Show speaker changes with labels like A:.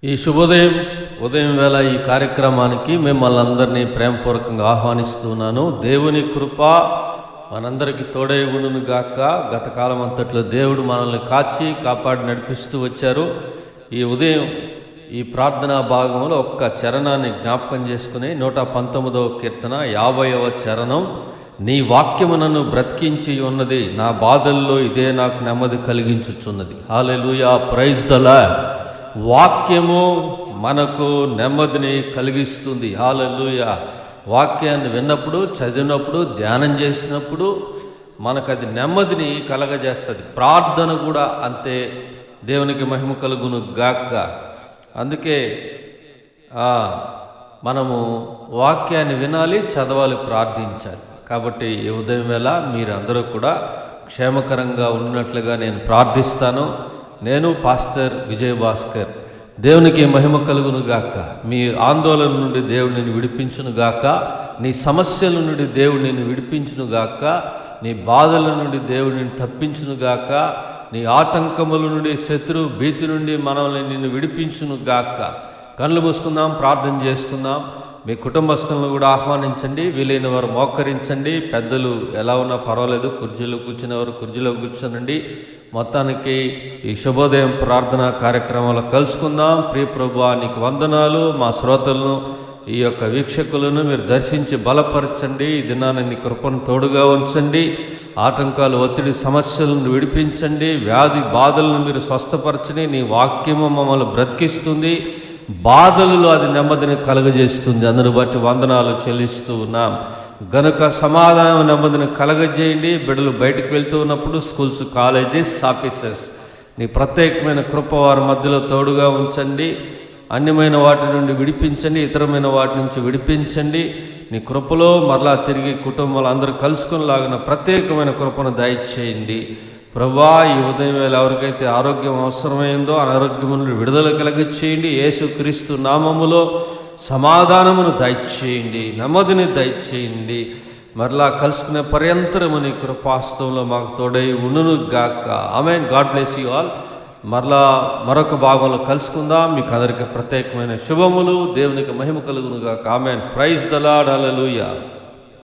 A: ఈ ఉదయం వేళ ఈ కార్యక్రమానికి మిమ్మల్ని అందరినీ ప్రేమపూర్వకంగా ఆహ్వానిస్తున్నాను. దేవుని కృప మనందరికీ తోడై ఉండును గాక. గత కాలం అంతట్లో దేవుడు మనల్ని కాపాడి నడిపిస్తూ వచ్చారు. ఈ ఉదయం ఈ ప్రార్థనా భాగంలో ఒక్క చరణాన్ని జ్ఞాపకం చేసుకుని 119వ కీర్తన 50వ చరణం, నీ వాక్యము నన్ను బ్రతికించి ఉన్నది, నా బాధల్లో ఇదే నాకు నెమ్మది కలిగించుచున్నది. హల్లెలూయా, ప్రైజ్ ద లార్డ్. వాక్యము మనకు నెమ్మదిని కలిగిస్తుంది. హల్లెలూయా. వాక్యాన్ని విన్నప్పుడు, చదివినప్పుడు, ధ్యానం చేసినప్పుడు మనకు అది నెమ్మదిని కలగజేస్తుంది. ప్రార్థన కూడా అంతే. దేవునికి మహిమ కలుగును గాక. అందుకే మనము వాక్యాన్ని వినాలి, చదవాలి, ప్రార్థించాలి. కాబట్టి ఈ ఉదయం వేళ మీరు అందరూ కూడా క్షేమకరంగా ఉన్నట్లుగా నేను ప్రార్థిస్తాను. నేను పాస్టర్ విజయభాస్కర్. దేవునికి మహిమ కలుగును గాక. మీ ఆందోళన నుండి దేవుడు నిన్ను విడిపించును గాక. నీ సమస్యల నుండి దేవుడు నిన్ను విడిపించును గాక. నీ బాధల నుండి దేవుడు నిన్ను తప్పించును గాక. నీ ఆటంకముల నుండి, శత్రు భీతి నుండి మనల్ని నిన్ను విడిపించును గాక. కళ్ళు మూసుకుందాం, ప్రార్థన చేసుకుందాం. మీ కుటుంబస్తులను కూడా ఆహ్వానించండి. వీలైన వారు మోకరించండి. పెద్దలు ఎలా ఉన్నా పర్వాలేదు, కుర్చీలో కూర్చునేవారు కుర్చీలో కూర్చోనండి. మొత్తానికి ఈ శుభోదయం ప్రార్థనా కార్యక్రమంలో కలుసుకుందాం. ప్రియ ప్రభువా, నీకు వందనాలు. మా శ్రోతలను, ఈ యొక్క వీక్షకులను మీరు దర్శించి బలపరచండి. ఈ దినాన్ని నీ కృపను తోడుగా ఉంచండి. ఆటంకాలు, ఒత్తిడి, సమస్యలను విడిపించండి. వ్యాధి బాధలను మీరు స్వస్థపరచని. నీ వాక్యము మమ్మల్ని బ్రతికిస్తుంది. బాధలలో అది నెమ్మదిని కలగజేస్తుంది. అందును బట్టి వందనాలు చెల్లిస్తూ ఉన్నాం. గనుక సమాధానం, నెమ్మదిని కలగజేయండి. బిడ్డలు బయటకు వెళ్తూ ఉన్నప్పుడు, స్కూల్స్, కాలేజెస్, ఆఫీసెస్, నీ ప్రత్యేకమైన కృప వారి మధ్యలో తోడుగా ఉంచండి. అన్యమైన వాటి నుండి విడిపించండి, ఇతరమైన వాటి నుంచి విడిపించండి. నీ కృపలో మరలా తిరిగి కుటుంబాలు అందరూ కలుసుకునేలాగిన ప్రత్యేకమైన కృపను దయచేయండి. ప్రభువా, ఈ ఉదయం వేళ ఎవరికైతే ఆరోగ్యం అవసరమైందో అనారోగ్యం నుండి విడుదల కలిగచేయండి. యేసుక్రీస్తు నామములో సమాధానమును దయచేయండి, నెమ్మదిని దయచేయండి. మరలా కలుసుకునే పర్యంతరము నీ కృపాస్తంలో మాకు తోడై ఉండును గాక. ఆమేన్. God bless you all. మరలా మరొక భాగంలో కలుసుకుందాం. మీకు అందరికీ ప్రత్యేకమైన శుభములు. దేవునికి మహిమ కలుగును గాక. ఆమేన్. Praise the Lord. హల్లెలూయా.